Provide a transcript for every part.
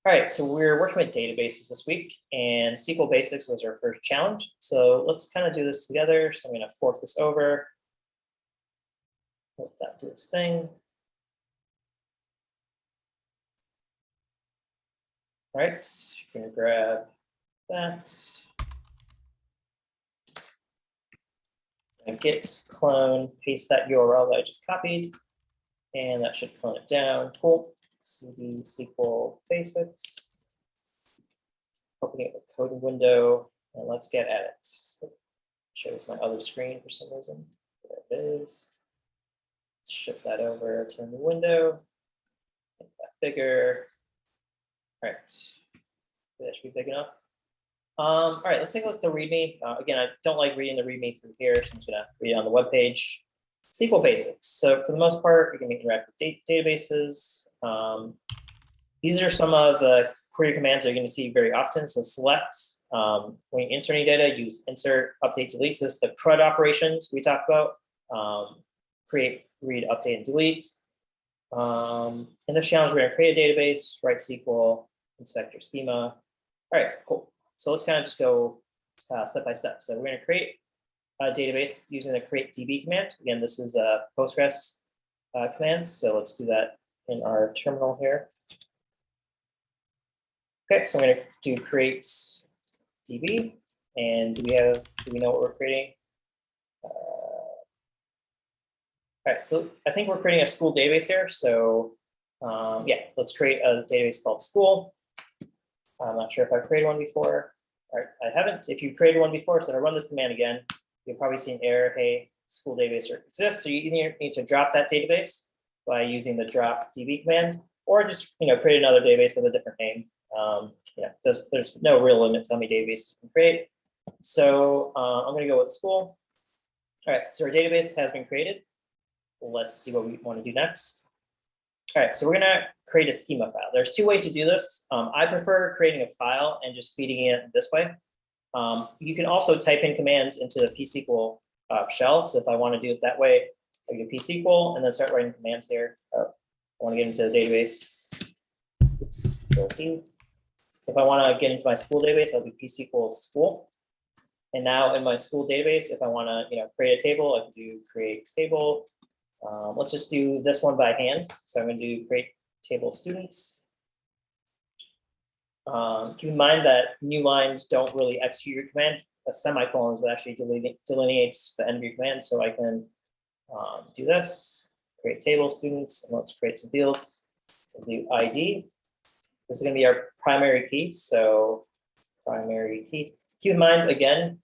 All right, so we're working with databases this week, and SQL Basics was our first challenge. So let's kind of do this together. So I'm going to fork this over. Let that do its thing. All right, I'm going to grab that. And git clone, paste that URL that I just copied, and that should clone it down. Cool. CD SQL Basics. Opening up a code window, and let's get at it. It shows my other screen for some reason. There it is. Let's shift that over to a new window. Make that bigger. All right, that should be big enough. All right, let's take a look at the README. Again, I don't like reading the README through here, so I'm just gonna read it on the web page. SQL Basics. So for the most part, you can interact with databases. These are some of the query commands that you're going to see very often. So select, when you insert any data, use insert, update, delete. So this is the CRUD operations we talked about. Create, read, update, and delete. In this challenge, we're going to create a database, write SQL, inspect your schema. All right, cool. So let's kind of just go step by step. So we're going to create a database using the create DB command. Again, this is a Postgres command. So let's do that in our terminal here. Okay, so I'm going to do create DB, and do we know what we're creating? All right, so I think we're creating a school database here. So yeah, let's create a database called school. I'm not sure if I've created one before. All right, I haven't. If you created one before, so I run this command again, you'll probably see an error. Hey, school database exists. So you either need to drop that database by using the drop DB command, or just create another database with a different name. There's no real limit to how many databases you can create. So I'm going to go with school. All right, so our database has been created. Let's see what we want to do next. All right, so we're going to create a schema file. There's two ways to do this. I prefer creating a file and just feeding it this way. You can also type in commands into the pSQL shell. So if I want to do it that way, I do pSQL and then start writing commands here. I want to get into the database. Control-T. So if I want to get into my school database, I'll do pSQL school. And now in my school database, if I want to create a table, I can do create table. Let's just do this one by hand. So I'm going to do create table students. Keep in mind that new lines don't really execute your command. A semicolon is what actually delineates the end of your command. So I can do this, create table students, and let's create some fields. So do ID. This is going to be our primary key. So primary key. Keep in mind, again,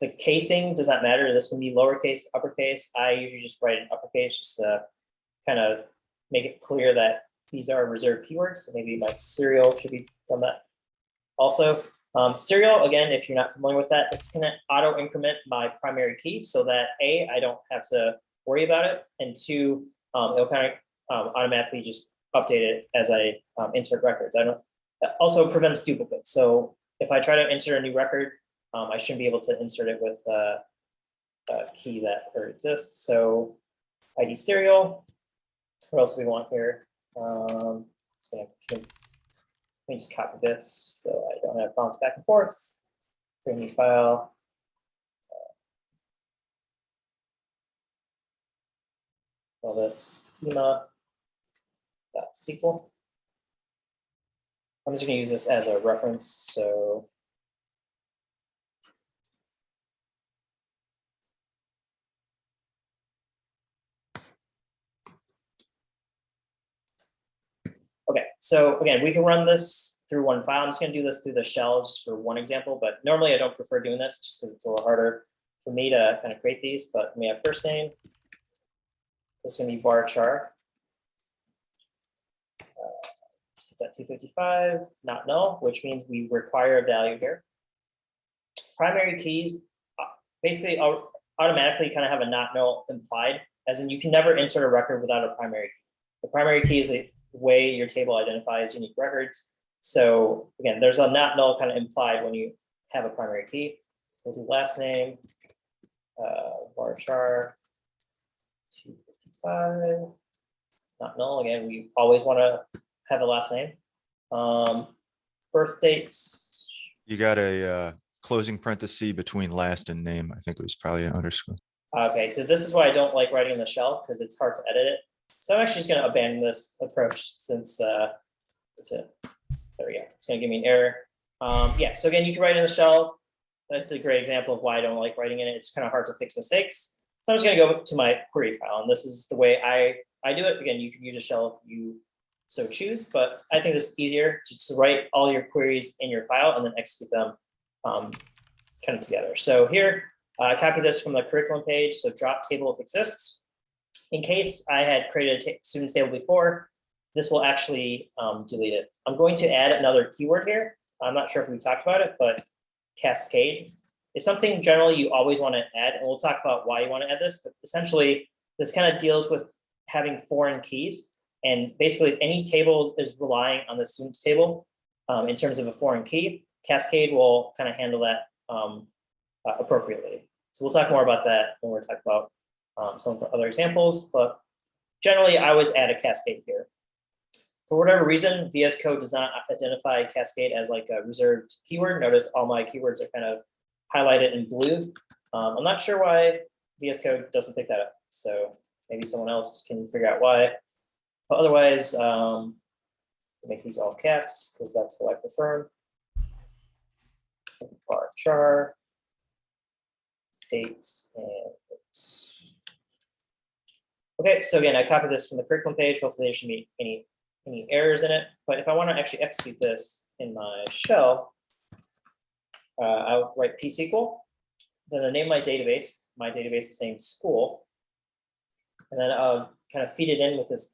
the casing does not matter. This can be lowercase, uppercase. I usually just write in uppercase just to kind of make it clear that these are reserved keywords. So maybe my serial should be done that. Also, serial, again, if you're not familiar with that, this can auto increment my primary key so that A, I don't have to worry about it, and two, it'll kind of automatically just update it as I insert records. That also prevents duplicates. So if I try to insert a new record, I shouldn't be able to insert it with a key that already exists. So ID serial. What else do we want here? Let me just copy this so I don't have bounce back and forth. Bring new file. Call this schema.sql. I'm just going to use this as a reference. So okay, so again, we can run this through one file. I'm just going to do this through the shell just for one example, but normally I don't prefer doing this just because it's a little harder for me to kind of create these. But we have first name. This is going to be varchar. Let's put that 255, not null, which means we require a value here. Primary keys basically automatically kind of have a not null implied, as in you can never insert a record without a primary key. The primary key is a way your table identifies unique records. So again, there's a not null kind of implied when you have a primary key. We'll do last name, varchar 255, not null. Again, we always want to have a last name. birth dates. You got a closing parenthesis between last and name. I think it was probably an underscore. Okay, so this is why I don't like writing in the shell, because it's hard to edit it. So I'm actually just going to abandon this approach since that's it. There we go. It's going to give me an error. Yeah, so again, you can write in the shell. That's a great example of why I don't like writing in it. It's kind of hard to fix mistakes. So I'm just going to go to my query file, and this is the way I do it. Again, you can use a shell if you so choose, but I think this is easier to just write all your queries in your file and then execute them kind of together. So here, I copied this from the curriculum page. So drop table if exists. In case I had created a students table before, this will actually delete it. I'm going to add another keyword here. I'm not sure if we talked about it, but cascade is something generally you always want to add, and we'll talk about why you want to add this, but essentially this kind of deals with having foreign keys. And basically if any table is relying on the students table in terms of a foreign key, cascade will kind of handle that appropriately. So we'll talk more about that when we're talking about some of the other examples, but generally I always add a cascade here. For whatever reason, VS Code does not identify cascade as like a reserved keyword. Notice all my keywords are kind of highlighted in blue. I'm not sure why VS Code doesn't pick that up. So maybe someone else can figure out why. But otherwise, make these all caps because that's what I prefer. Bar char, dates, and dates. Okay, so again, I copied this from the curriculum page. Hopefully there shouldn't be any errors in it. But if I want to actually execute this in my shell, I'll write pSQL. Then the name of my database is named school. And then I'll kind of feed it in with this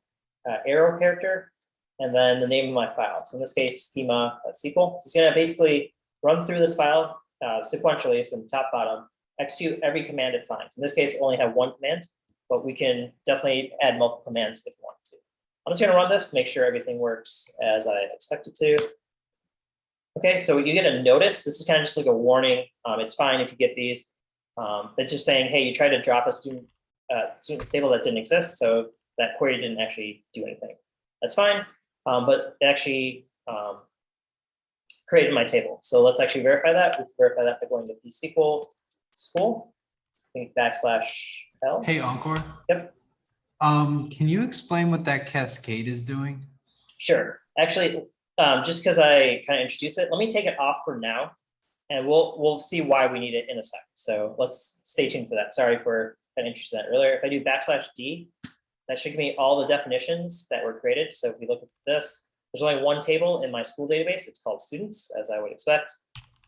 arrow character, and then the name of my file. So in this case, schema.sql. So it's going to basically run through this file sequentially, so top bottom, execute every command it finds. In this case, only have one command, but we can definitely add multiple commands if we want to. I'm just going to run this, make sure everything works as I expect it to. Okay, so you get a notice. This is kind of just like a warning. It's fine if you get these. It's just saying, hey, you tried to drop a student table that didn't exist, so that query didn't actually do anything. That's fine, but it actually created my table. So let's actually verify that. We can verify that by going to pSQL school, I think \L. Hey, Encore. Yep. Can you explain what that cascade is doing? Sure. Actually, just because I kind of introduced it, let me take it off for now, and we'll see why we need it in a sec. So let's stay tuned for that. Sorry for kind of introducing that earlier. If I do \D, that should give me all the definitions that were created. So if we look at this, there's only one table in my school database. It's called students, as I would expect.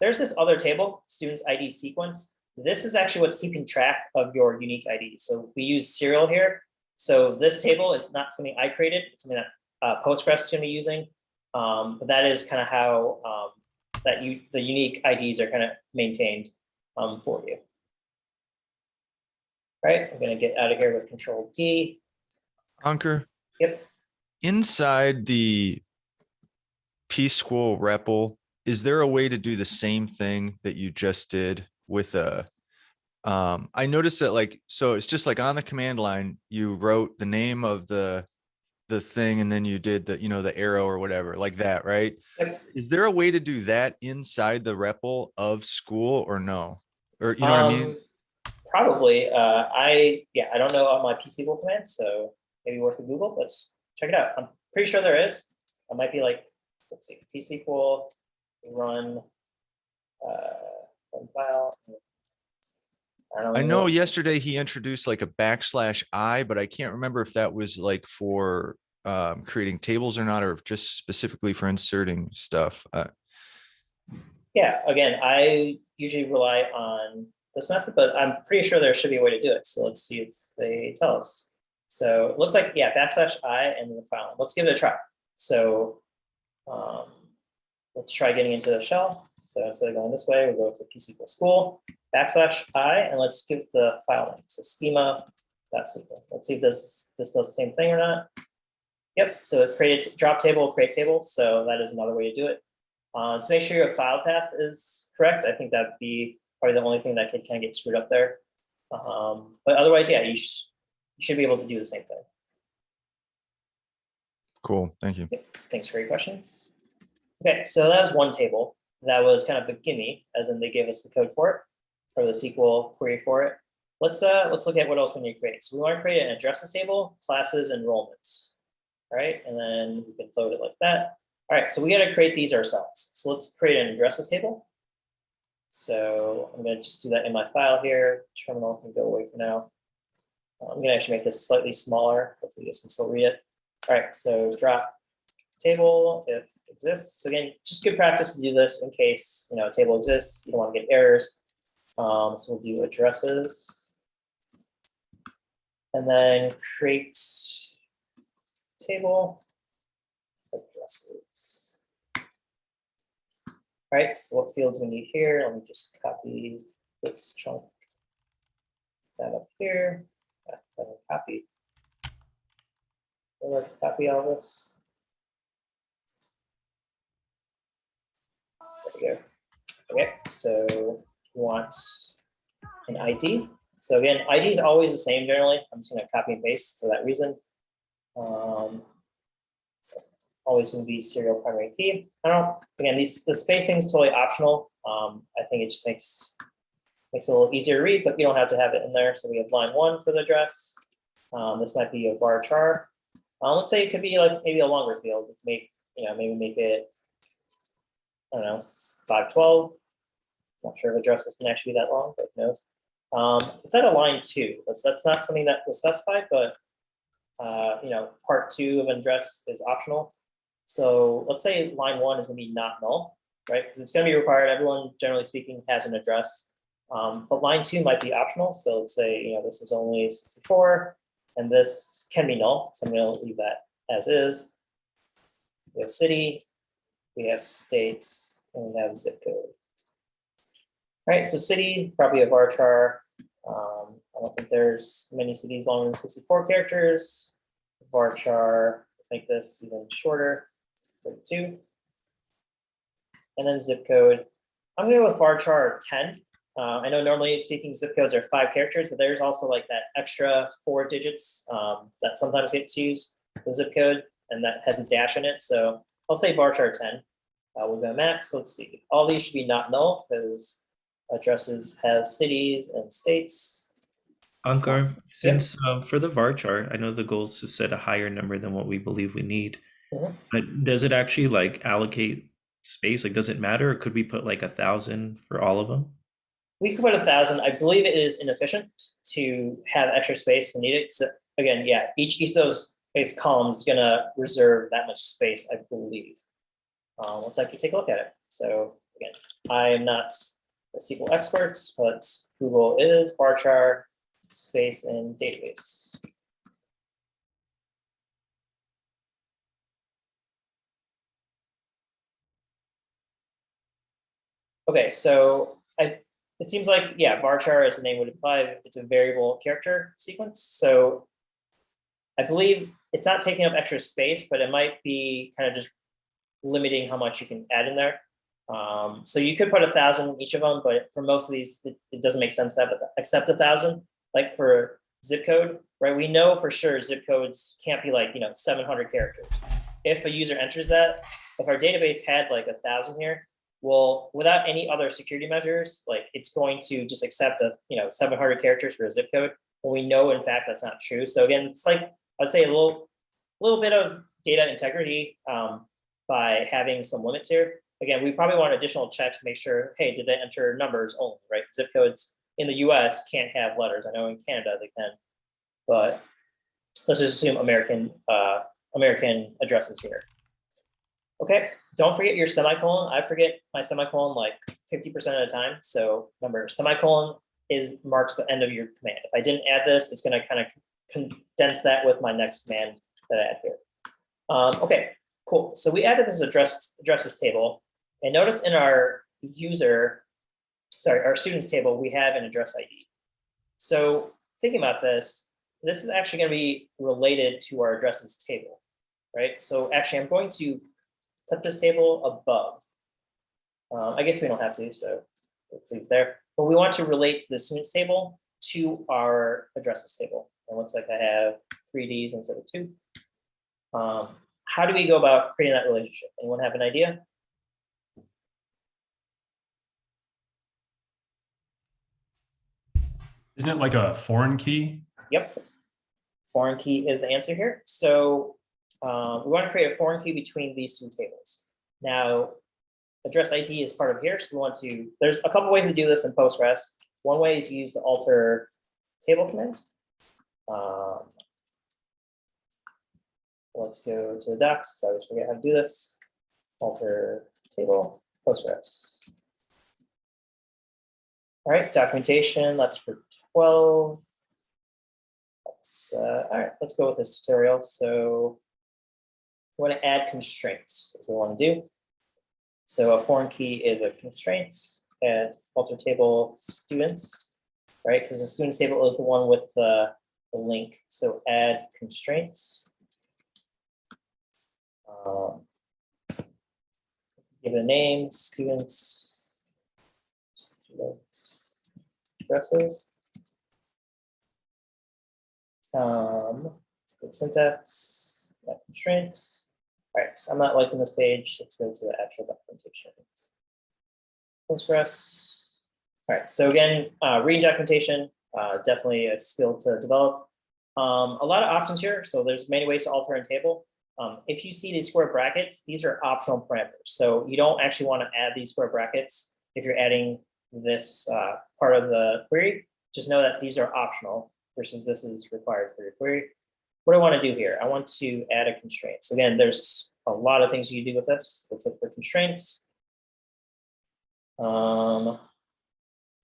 There's this other table, students ID sequence. This is actually what's keeping track of your unique IDs. So we use serial here. So this table is not something I created. It's something that Postgres is going to be using. But that is kind of how the unique IDs are kind of maintained for you. All right, I'm going to get out of here with Control D. Ankur. Yep. Inside the pSQL REPL, is there a way to do the same thing that you just did with a? I noticed that so it's just like on the command line, you wrote the name of the thing, and then you did the arrow or whatever like that, right? Yep. Is there a way to do that inside the REPL of school or no? Or you know what I mean? Probably. I don't know all my pSQL commands, so maybe worth a Google. Let's check it out. I'm pretty sure there is. I might be like, let's see, pSQL run file. I know yesterday he introduced like a \I, but I can't remember if that was like for creating tables or not, or just specifically for inserting stuff. Yeah, again, I usually rely on this method, but I'm pretty sure there should be a way to do it. So let's see if they tell us. So it looks like, yeah, \I and the file. Let's give it a try. So let's try getting into the shell. So instead of going this way, we'll go to pSQL school, \I, and let's give the file name. So schema.sql. Let's see if this does the same thing or not. Yep, so it created drop table, create table. So that is another way to do it. To make sure your file path is correct, I think that'd be probably the only thing that could kind of get screwed up there. But otherwise, yeah, you should be able to do the same thing. Cool, thank you. Thanks for your questions. Okay, so that was one table. That was kind of a gimme, as in they gave us the code for it, for the SQL query for it. Let's look at what else we need to create. So we want to create an addresses table, classes, enrollments. All right, and then we can load it like that. All right, so we got to create these ourselves. So let's create an addresses table. So I'm going to just do that in my file here. Terminal can go away for now. I'm going to actually make this slightly smaller. Hopefully you can still read it. All right, so drop table if exists. So again, just good practice to do this in case a table exists. You don't want to get errors. So we'll do addresses, and then create table addresses. All right, so what fields we need here? Let me just copy this chunk. That up here. Copy. Copy all this. There we go. Okay, so we want an ID. So again, ID is always the same generally. I'm just going to copy and paste for that reason. Always going to be serial primary key. I don't know. Again, the spacing is totally optional. I think it just makes it a little easier to read, but you don't have to have it in there. So we have line 1 for the address. This might be a varchar. Let's say it could be like maybe a longer field. Maybe make it, I don't know, 512. Not sure if addresses can actually be that long, but who knows. It's at a line 2. That's not something that was specified, but part 2 of an address is optional. So let's say line 1 is going to be not null, right? Because it's going to be required. Everyone, generally speaking, has an address. But line 2 might be optional. So let's say this is only 64, and this can be null. So I'm going to leave that as is. We have city, we have states, and we have zip code. All right, so city, probably a varchar. I don't think there's many cities longer than 64 characters. Varchar, let's make this even shorter, 32. And then zip code. I'm going to go with varchar 10. I know normally speaking zip codes are 5 characters, but there's also like that extra 4 digits that sometimes gets used, the zip code, and that has a dash in it. So I'll say varchar 10. We'll go max. Let's see. All these should be not null because addresses have cities and states. Ankar, since for the varchar, I know the goal is to set a higher number than what we believe we need. But does it actually like allocate space? Like, does it matter? Or could we put like 1,000 for all of them? We could put 1,000. I believe it is inefficient to have extra space to need it. So again, yeah, each of those base columns is going to reserve that much space, I believe. Let's actually take a look at it. So again, I am not a SQL expert, but Google is varchar space and database. Okay, so it seems like, yeah, varchar, as the name would imply, it's a variable character sequence. So I believe it's not taking up extra space, but it might be kind of just limiting how much you can add in there. So you could put 1,000 in each of them, but for most of these, it doesn't make sense to have except 1,000. Like for zip code, right? We know for sure zip codes can't be like 700 characters. If a user enters that, if our database had like 1,000 here, well, without any other security measures, like it's going to just accept 700 characters for a zip code. When we know in fact that's not true. So again, it's like I'd say a little bit of data integrity by having some limits here. Again, we probably want additional checks to make sure, hey, did they enter numbers only, right? Zip codes in the US can't have letters. I know in Canada they can, but let's just assume American addresses here. Okay, don't forget your semicolon. I forget my semicolon like 50% of the time. So remember, semicolon marks the end of your command. If I didn't add this, it's going to kind of condense that with my next command that I add here. Okay, cool. So we added this addresses table, and notice in our students table, we have an address ID. So thinking about this is actually going to be related to our addresses table, right? So actually, I'm going to put this table above. I guess we don't have to, so let's leave it there. But we want to relate the students table to our addresses table. It looks like I have 3 Ds instead of 2. How do we go about creating that relationship? Anyone have an idea? Isn't it like a foreign key? Yep. Foreign key is the answer here. So we want to create a foreign key between these two tables. Now, address ID is part of here. So we want to, there's a couple ways to do this in Postgres. One way is use the alter table command. Let's go to the docs, so I always forget how to do this. Alter table, Postgres. All right, documentation, that's for 12. All right, let's go with this tutorial. So we want to add constraints, is what we want to do. So a foreign key is a constraint, add alter table students, right? Because the students table is the one with the link. So add constraints. Give it a name, students addresses. Let's go to syntax, add constraints. All right, so I'm not liking this page. Let's go to the actual documentation. Postgres. All right, so again, reading documentation, definitely a skill to develop. A lot of options here. So there's many ways to alter a table. If you see these square brackets, these are optional parameters. So you don't actually want to add these square brackets if you're adding this part of the query. Just know that these are optional versus this is required for your query. What do I want to do here? I want to add a constraint. So again, there's a lot of things you do with this. Let's look for constraints.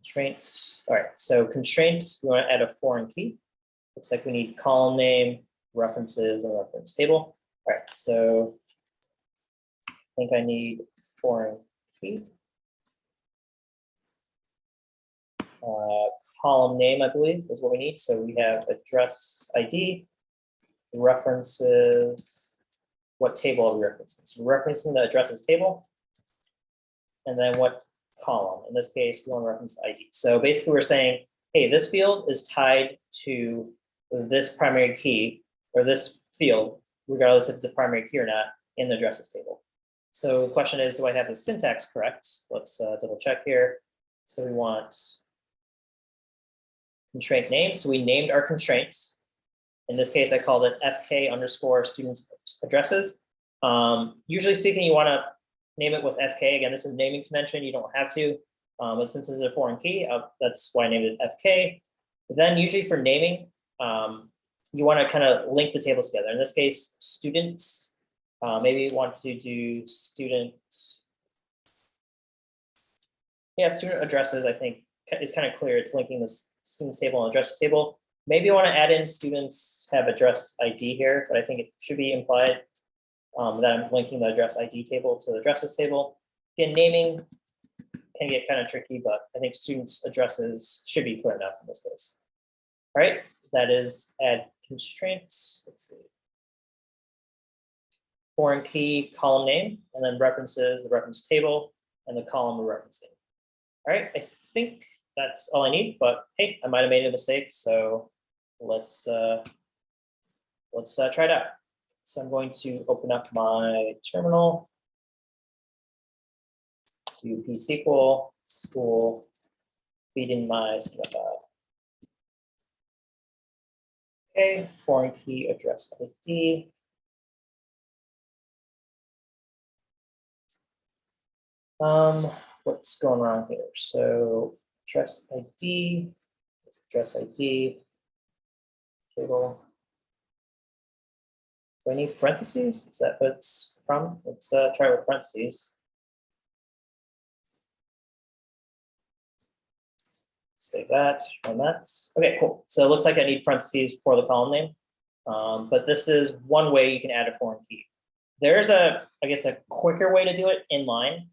Constraints. All right, so constraints, we want to add a foreign key. Looks like we need column name, references, and reference table. All right, so I think I need foreign key. Column name, I believe, is what we need. So we have address ID, references. What table are we referencing? So we're referencing the addresses table. And then what column? In this case, we want to reference the ID. So basically we're saying, hey, this field is tied to this primary key or this field, regardless if it's a primary key or not, in the addresses table. So the question is, do I have the syntax correct? Let's double check here. So we want constraint name. So we named our constraints. In this case, I called it FK underscore students addresses. Usually speaking, you want to name it with FK. Again, this is naming convention. You don't have to, but since this is a foreign key, that's why I named it FK. But then usually for naming, you want to kind of link the tables together. In this case, students, maybe you want to do student. Yeah, student addresses, I think, is kind of clear. It's linking the students table and addresses table. Maybe you want to add in students have address ID here, but I think it should be implied that I'm linking the address ID table to the addresses table. Again, naming can get kind of tricky, but I think students addresses should be clear enough in this case. All right, that is add constraints. Let's see. Foreign key, column name, and then references, the reference table, and the column we're referencing. All right, I think that's all I need, but hey, I might have made a mistake, so let's try it out. So I'm going to open up my terminal, do pSQL, school, feed in my schema file. Okay, foreign key address ID. What's going on here? So address ID, table. Do I need parentheses? Is that what it's from? Let's try with parentheses. Save that, run that. Okay, cool. So it looks like I need parentheses for the column name, but this is one way you can add a foreign key. There's I guess a quicker way to do it inline.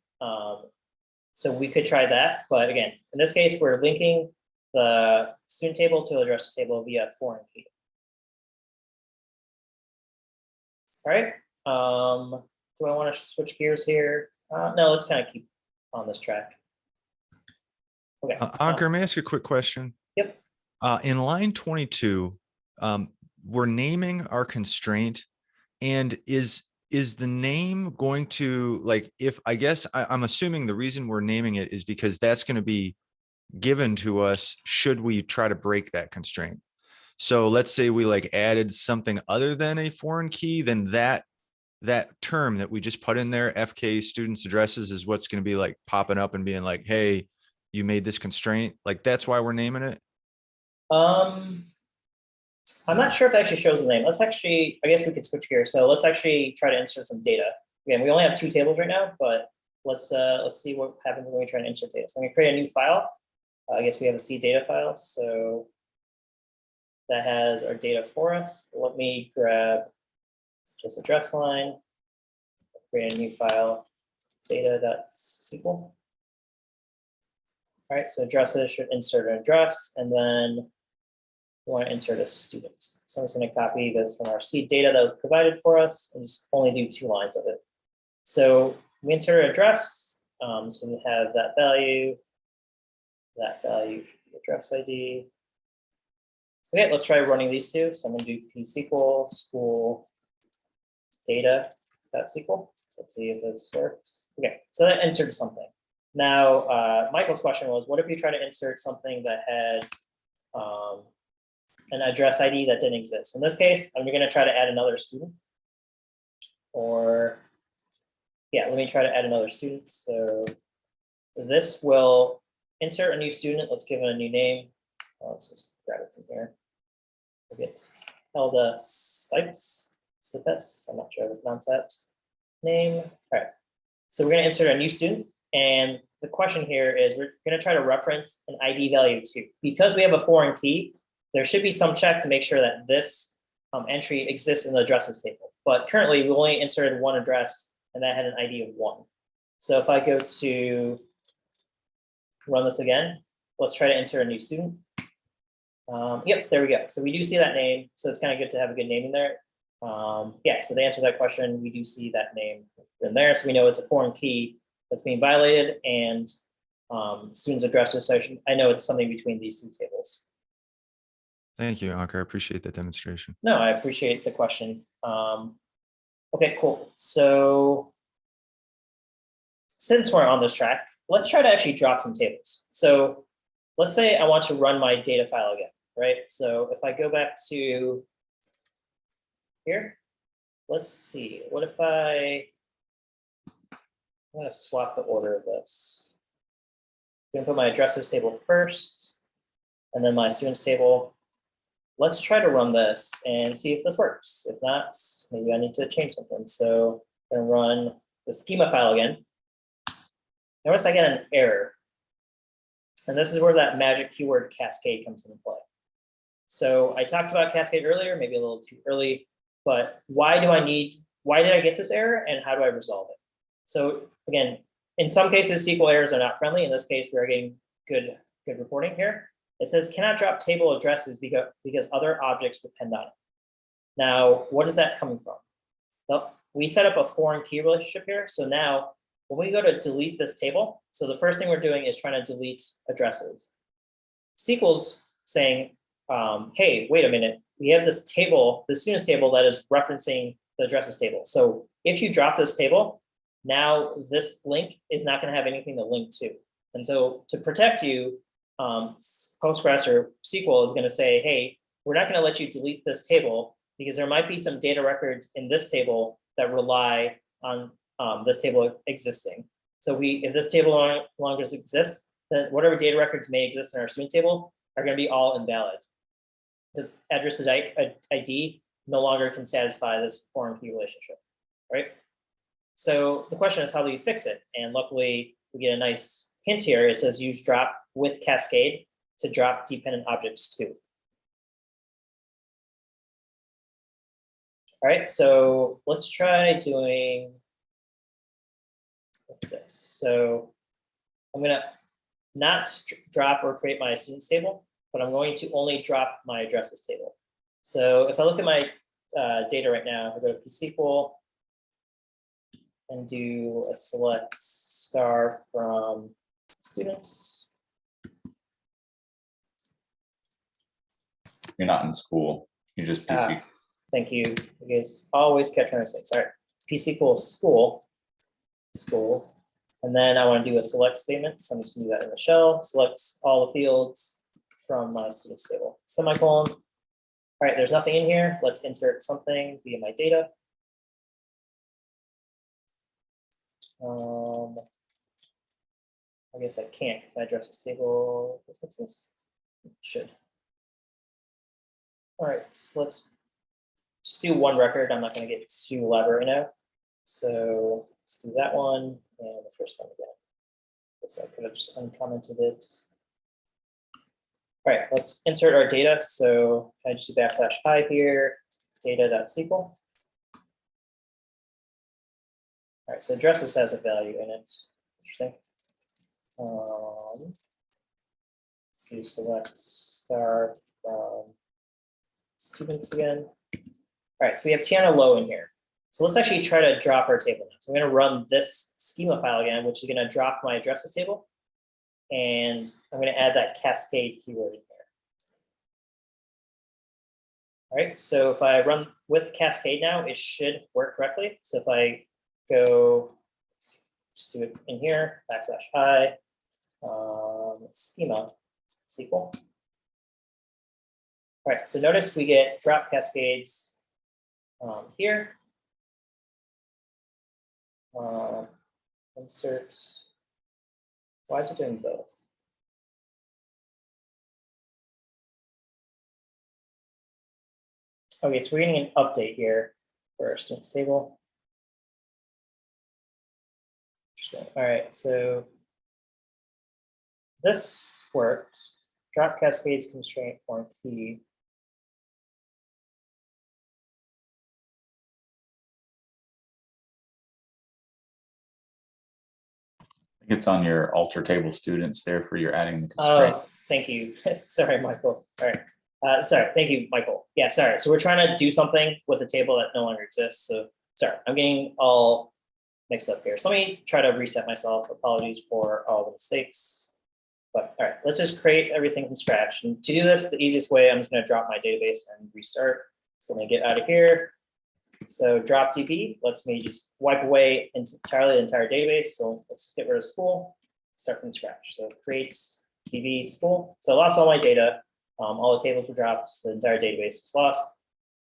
So we could try that, but again, in this case, we're linking the student table to the addresses table via foreign key. All right. Do I want to switch gears here? No, let's kind of keep on this track. Okay. Ankur, may I ask you a quick question? Yep. In line 22, we're naming our constraint, and is the name going to, like, if I guess I'm assuming the reason we're naming it is because that's going to be given to us should we try to break that constraint. So let's say we like added something other than a foreign key, then that term that we just put in there, FK students addresses, is what's going to be like popping up and being like, hey, you made this constraint. Like that's why we're naming it. I'm not sure if it actually shows the name. Let's actually, I guess we could switch gears. So let's actually try to insert some data. Again, we only have 2 tables right now, but let's see what happens when we try to insert data. So I'm gonna create a new file. I guess we have a C data file. So that has our data for us. Let me grab just address line, create a new file, data.sql. All right, so addresses should insert an address, and then we want to insert a student. So I'm just going to copy this from our seed data that was provided for us and just only do 2 lines of it. So we insert an address. So we have that value should be address ID. Okay, let's try running these 2. So I'm going to do psql school data.sql. Let's see if this works. Okay, so that inserted something. Now, Michael's question was, what if you try to insert something that had an address ID that didn't exist? In this case, I'm going to try to add another student. Or, yeah, let me try to add another student. So this will insert a new student. Let's give it a new name. Let's just grab it from here. We'll get Elda Sipes. I'm not sure how to pronounce that name. All right. So we're going to insert a new student. And the question here is we're going to try to reference an ID value too. Because we have a foreign key, there should be some check to make sure that this entry exists in the addresses table. But currently, we only inserted 1 address, and that had an ID of 1. So if I go to run this again, let's try to insert a new student. Yep, there we go. So we do see that name. So it's kind of good to have a good name in there. Yeah, so to answer that question, we do see that name in there. So we know it's a foreign key that's being violated, and students' addresses. So I know it's something between these 2 tables. Thank you, Ankur. I appreciate that demonstration. No, I appreciate the question. Okay, cool. So since we're on this track, let's try to actually drop some tables. So let's say I want to run my data file again, right? So if I go back to here, let's see. What if I'm going to swap the order of this. I'm going to put my addresses table first, and then my students table. Let's try to run this and see if this works. If not, maybe I need to change something. So I'm going to run the schema file again. Notice I get an error. And this is where that magic keyword cascade comes into play. So I talked about cascade earlier, maybe a little too early, but why did I get this error and how do I resolve it? So again, in some cases, SQL errors are not friendly. In this case, we are getting good reporting here. It says cannot drop table addresses because other objects depend on it. Now, what is that coming from? Well, we set up a foreign key relationship here. So now when we go to delete this table, so the first thing we're doing is trying to delete addresses. SQL's saying, hey, wait a minute. We have this table, the students table that is referencing the addresses table. So if you drop this table, now this link is not going to have anything to link to. And so to protect you, Postgres or SQL is going to say, hey, we're not going to let you delete this table because there might be some data records in this table that rely on this table existing. So if this table no longer exists, then whatever data records may exist in our student table are going to be all invalid because addresses ID no longer can satisfy this foreign key relationship, right? So the question is, how do you fix it? And luckily, we get a nice hint here. It says use drop with cascade to drop dependent objects too. All right, so let's try doing this. So I'm gonna not drop or create my students table, but I'm going to only drop my addresses table. So if I look at my data right now, I go to pSQL and do a select star from students. You're not in school. You just PC. Thank you. You guys always catch my mistakes. All right. pSQL school. And then I want to do a select statement. So I'm just going to do that in the shell. Select all the fields from my students table. Semicolon. All right, there's nothing in here. Let's insert something via my data. I guess I can't because my addresses table exists. It should. All right, so let's just do one record. I'm not going to get too elaborate now. So let's do that one and the first one again. So I could have just uncommented it. All right, let's insert our data. So I just do \I here, data.sql. All right, so addresses has a value in it. Interesting. Let's do select star from students again. All right, so we have Tiana low in here. So let's actually try to drop our table now. So I'm going to run this schema file again, which is going to drop my addresses table. And I'm going to add that cascade keyword in here. All right, so if I run with cascade now, it should work correctly. So if I go, let's do it in here, \I, schema, SQL. All right, so notice we get drop cascades here. Insert. Why is it doing both? Okay, so we're getting an update here for our students table. Interesting. All right, so this worked. Drop cascades constraint form key. It's on your alter table students there for your adding the constraint. Oh, thank you. Sorry, Michael. All right. Sorry, thank you, Michael. Yeah, sorry. So we're trying to do something with a table that no longer exists. So sorry, I'm getting all mixed up here. So let me try to reset myself. Apologies for all the mistakes. But all right, let's just create everything from scratch. And to do this, the easiest way, I'm just going to drop my database and restart. So let me get out of here. So drop DB lets me just wipe away entirely the entire database. So let's get rid of school, start from scratch. So creates DB school. So I lost all my data. All the tables were dropped. So the entire database was lost.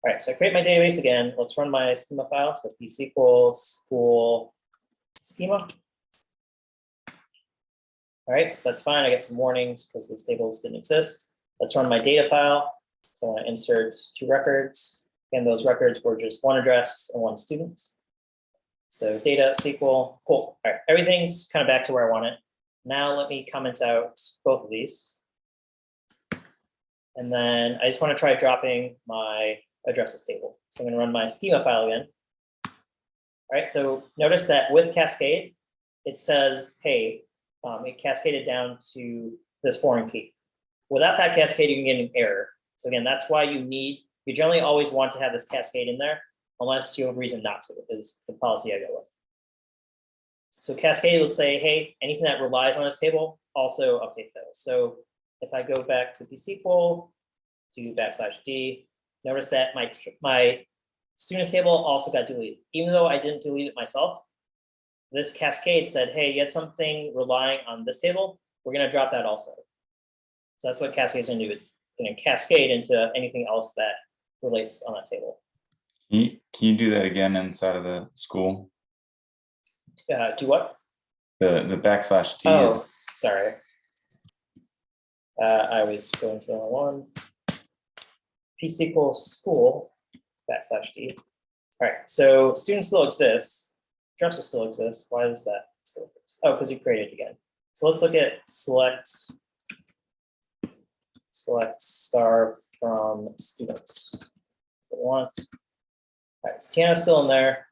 All right, so I create my database again. Let's run my schema file. So pSQL school schema. All right, so that's fine. I get some warnings because these tables didn't exist. Let's run my data file. So I want to insert 2 records. And those records were just one address and one student. So data, SQL, cool. All right, everything's kind of back to where I want it. Now let me comment out both of these. And then I just want to try dropping my addresses table. So I'm going to run my schema file again. All right, so notice that with Cascade, it says, hey, it cascaded down to this foreign key. Without that cascade, you can get an error. So again, that's why you generally always want to have this cascade in there, unless you have a reason not to, is the policy I go with. So cascade would say, hey, anything that relies on this table, also update those. So if I go back to pSQL, do \D, notice that my students table also got deleted. Even though I didn't delete it myself, this cascade said, hey, you had something relying on this table, we're gonna drop that also. So that's what cascade is gonna do, it's gonna cascade into anything else that relates on that table. Can you do that again inside of the school? Do what? The \T is Oh, sorry. I was going to the wrong one. pSQL school \D. All right, so students still exists. Addresses still exist. Why does that still exist? Oh, because you created it again. So let's look at select star from students. What we want. All right, so Tiana's still in there.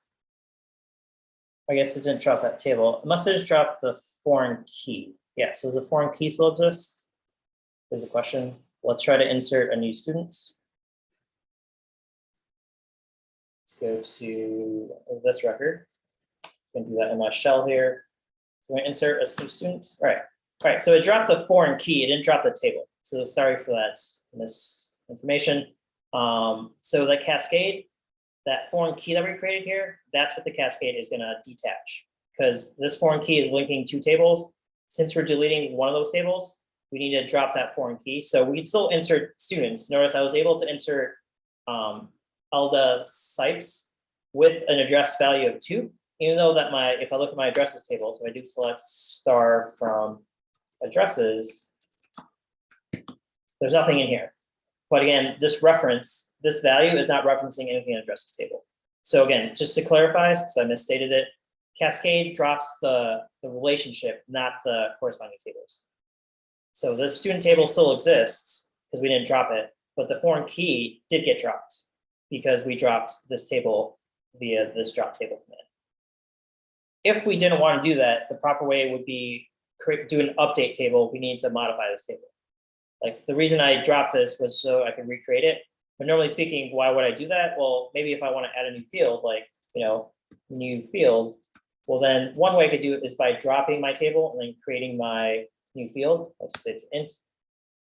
I guess it didn't drop that table. It must have just dropped the foreign key. Yeah, so does the foreign key still exist? There's a question. Let's try to insert a new student. Let's go to this record. I'm gonna do that in my shell here. So I'm gonna insert a new student. All right, so it dropped the foreign key. It didn't drop the table. So sorry for that misinformation. So the cascade, that foreign key that we created here, that's what the cascade is gonna detach. because this foreign key is linking two tables. Since we're deleting one of those tables, we need to drop that foreign key. So we can still insert students. Notice I was able to insert Elda Sipes with an address value of 2, even though that if I look at my addresses table, so I do select star from addresses, there's nothing in here. But again, this value is not referencing anything in addresses table. So again, just to clarify, because I misstated it, Cascade drops the relationship, not the corresponding tables. So the student table still exists because we didn't drop it, but the foreign key did get dropped because we dropped this table via this drop table command. If we didn't want to do that, the proper way would be do an update table. We need to modify this table. Like the reason I dropped this was so I could recreate it. But normally speaking, why would I do that? Well, maybe if I want to add a new field, like, new field, well, then one way I could do it is by dropping my table and then creating my new field. Let's just say it's int.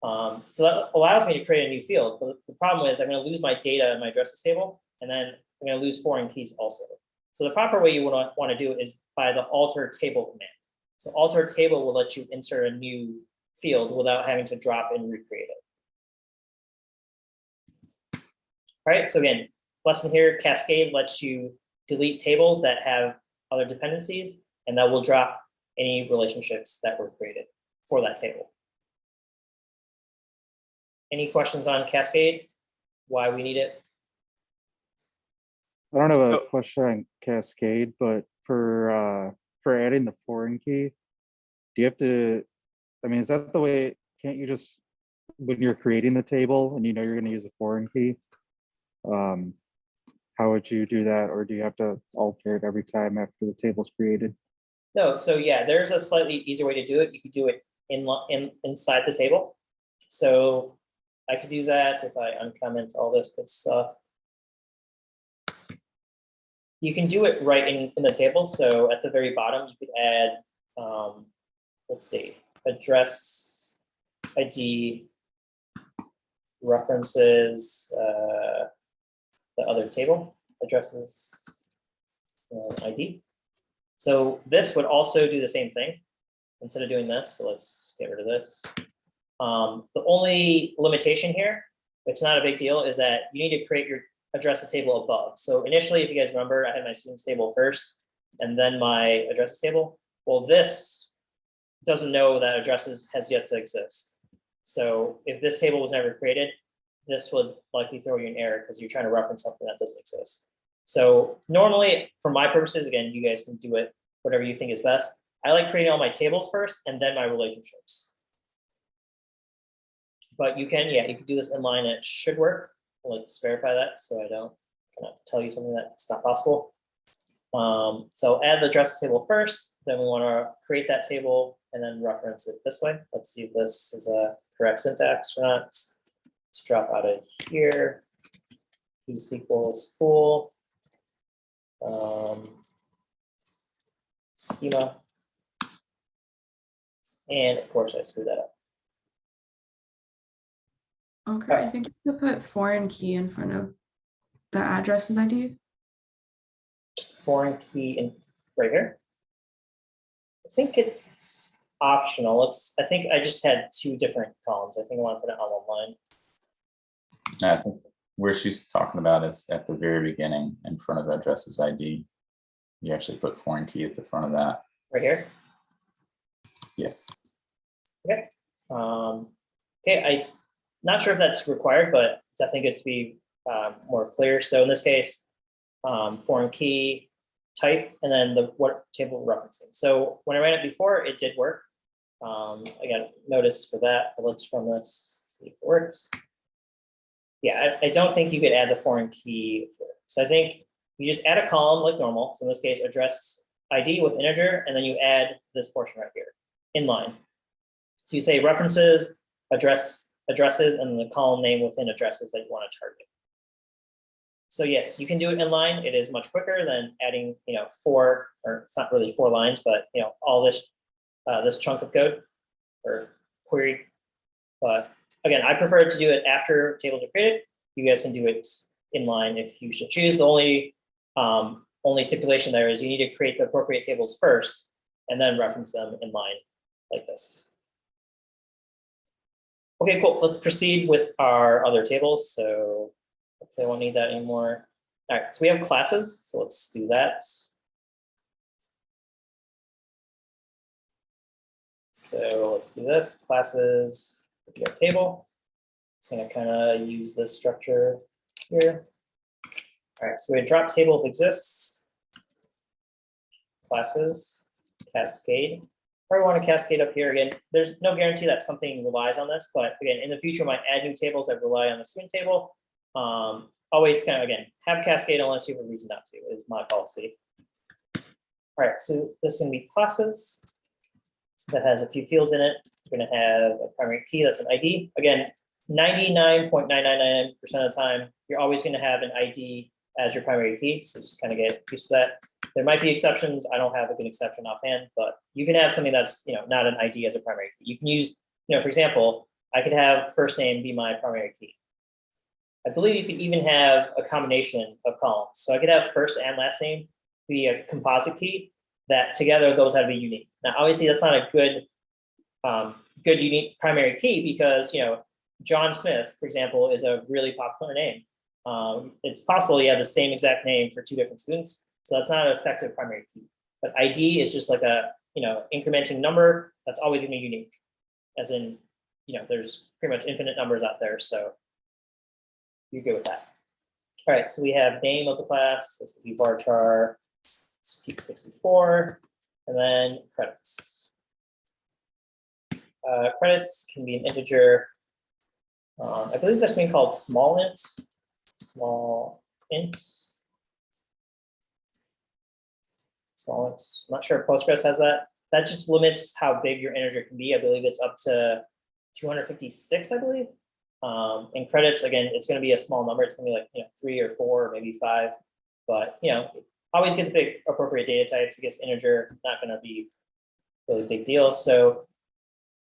So that allows me to create a new field. But the problem is I'm going to lose my data in my addresses table, and then I'm going to lose foreign keys also. So the proper way you would want to do it is by the alter table command. So alter table will let you insert a new field without having to drop and recreate it. All right, so again, lesson here, Cascade lets you delete tables that have other dependencies, and that will drop any relationships that were created for that table. Any questions on Cascade? Why we need it? I don't have a question on Cascade, but for adding the foreign key, do you have to, I mean, is that the way, can't you just, when you're creating the table and you know you're going to use a foreign key, how would you do that? Or do you have to alter it every time after the table's created? No, so yeah, there's a slightly easier way to do it. You could do it inside the table. So I could do that if I uncomment all this good stuff. You can do it right in the table. So at the very bottom, you could add, let's see, address ID references the other table, addresses ID. So this would also do the same thing instead of doing this. So let's get rid of this. The only limitation here, which is not a big deal, is that you need to create your addresses table above. So initially, if you guys remember, I had my students table first and then my addresses table. Well, this doesn't know that addresses has yet to exist. So if this table was never created, this would likely throw you an error because you're trying to reference something that doesn't exist. So normally, for my purposes, again, you guys can do it whatever you think is best. I like creating all my tables first and then my relationships. But you can, yeah, you can do this inline and it should work. Let's verify that so I don't tell you something that's not possible. So add the address table first, then we want to create that table and then reference it this way. Let's see if this is a correct syntax or not. Let's drop out of here. Piece equals full. Schema. And of course I screwed that up. Okay, I think you have to put foreign key in front of the addresses ID. Foreign key in right here. I think it's optional. I think I just had 2 different columns. I think I want to put it on one line. I think where she's talking about is at the very beginning in front of addresses ID. You actually put foreign key at the front of that. Right here. Yes. Okay. Okay. I'm not sure if that's required, but definitely good to be more clear. So in this case, foreign key type and then what table we're referencing. So when I ran it before, it did work. I got notice for that. But let's run this, see if it works. Yeah, I don't think you could add the foreign key. So I think you just add a column like normal. So in this case, address ID with integer, and then you add this portion right here in line. So you say references, addresses, and the column name within addresses that you want to target. So yes, you can do it in line. It is much quicker than adding, 4, or it's not really 4 lines, but all this this chunk of code or query. But again, I prefer to do it after tables are created. You guys can do it in line if you should choose. The only only stipulation there is you need to create the appropriate tables first and then reference them in line like this. Okay, cool. Let's proceed with our other tables. So hopefully I won't need that anymore. All right, so we have classes. So let's do that. So let's do this, classes, we have table. It's gonna kind of use this structure here. All right, so we have drop table if exists. Classes, cascade. Or we want to cascade up here again. There's no guarantee that something relies on this, but again, in the future, we might add new tables that rely on the student table. Always kind of, again, have cascade unless you have a reason not to, is my policy. All right, so this is going to be classes that has a few fields in it. We're going to have a primary key that's an ID. Again, 99.999% of the time, you're always going to have an ID as your primary key. So just kind of get used to that. There might be exceptions. I don't have a good exception offhand, but you can have something that's, not an ID as a primary key. You can use, for example, I could have first name be my primary key. I believe you could even have a combination of columns. So I could have first and last name be a composite key that together those have to be unique. Now, obviously that's not a good, good unique primary key because, John Smith, for example, is a really popular name. It's possible you have the same exact name for two different students. So that's not an effective primary key. But ID is just like a, incrementing number that's always gonna be unique. As in, there's pretty much infinite numbers out there. So you're good with that. All right, so we have name of the class. This would be varchar 64, and then credits. Credits can be an integer. I believe that's being called small int. Small int. Small int. I'm not sure if Postgres has that. That just limits how big your integer can be. I believe it's up to 256, I believe. In credits, again, it's going to be a small number. It's going to be like 3 or 4 or maybe 5. But always get to pick appropriate data types. I guess integer not going to be really big deal. So, all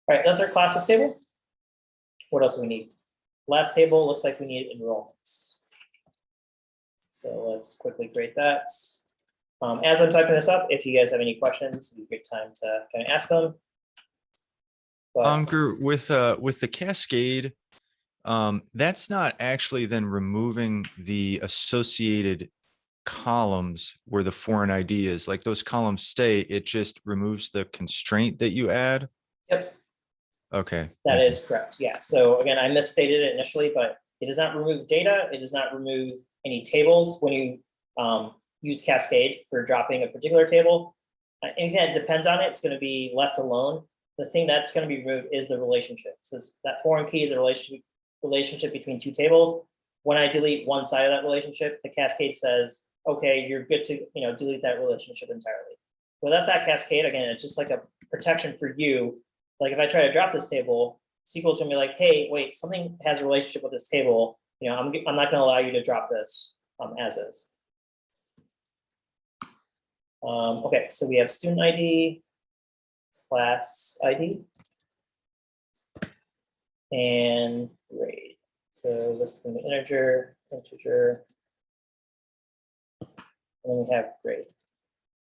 right, that's our classes table. What else do we need? Last table looks like we need enrollments. So let's quickly create that. As I'm typing this up, if you guys have any questions, it's a good time to kind of ask them. But, Ankur, with the cascade, that's not actually then removing the associated columns where the foreign ID is. Like those columns stay, it just removes the constraint that you add. Yep. Okay. That is correct. Yeah. So again, I misstated it initially, but it does not remove data. It does not remove any tables when you use Cascade for dropping a particular table. Anything that depends on it, it's going to be left alone. The thing that's going to be removed is the relationship. So that foreign key is a relationship between two tables. When I delete one side of that relationship, the Cascade says, okay, you're good to delete that relationship entirely. Without that Cascade, again, it's just like a protection for you. Like if I try to drop this table, SQL is going to be like, hey, wait, something has a relationship with this table. I'm not going to allow you to drop this as is. Okay, so we have student ID, class ID, and grade. So this is going to be integer, and then we have grade.